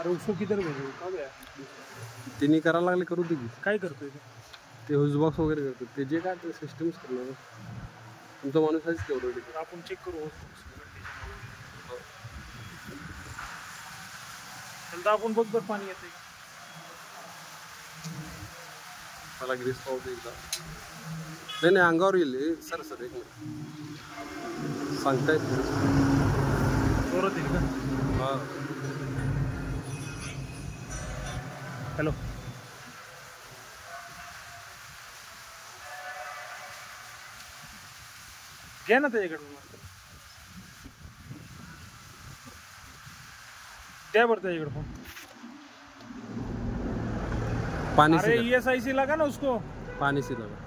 अरे उसको किधर भेजू का गया तिने करायला लागले करू दे की काय करतोय ते हुजबॉक्स वगैरे करतात ते जे काय ते सिस्टम्स करणार तुमचा माणूस आहेच की ऑलरेडी आपण चेक करू चलता आपण बघ बघ पाणी येते मला ग्रीस पावडर एकदा नाही नाही अंगावर येईल सर सर एक मिनिट सांगतायत जोरात येईल का हां हॅलो घ्या ना त्याच्याकडून द्या बरं त्याच्याकडे फोन पानी अरे ESIC लगा ना उसको पानी से लगा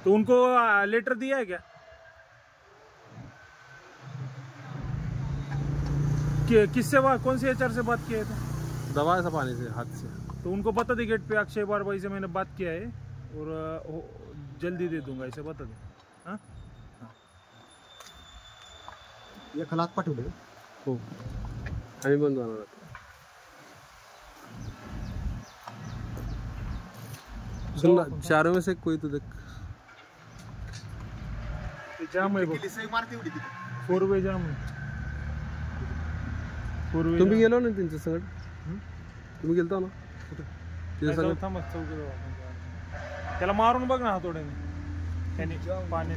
तो उनको लेटर दिया है क्या किससे बात कौन से HR से बात किए थे दवा ऐसा पानी से हाथ से तो उनको बता दे गेट पे अक्षय बार भाई से मैंने बात किया है और जल्दी दे दूंगा ऐसे बता दे हाँ ये खलात पाठवले हो आम्ही पण जाणार आता सुन ना चारों में से कोई तो देख जाम है मारते एवढी 4 वे जाम है 4 वे तुम्ही गेलो ना त्यांच्या संगत तुम्ही गेलता ना तिच्या संगत थांबा चौकीवर त्याला मारून बघ ना हातोड्याने त्याने पाणी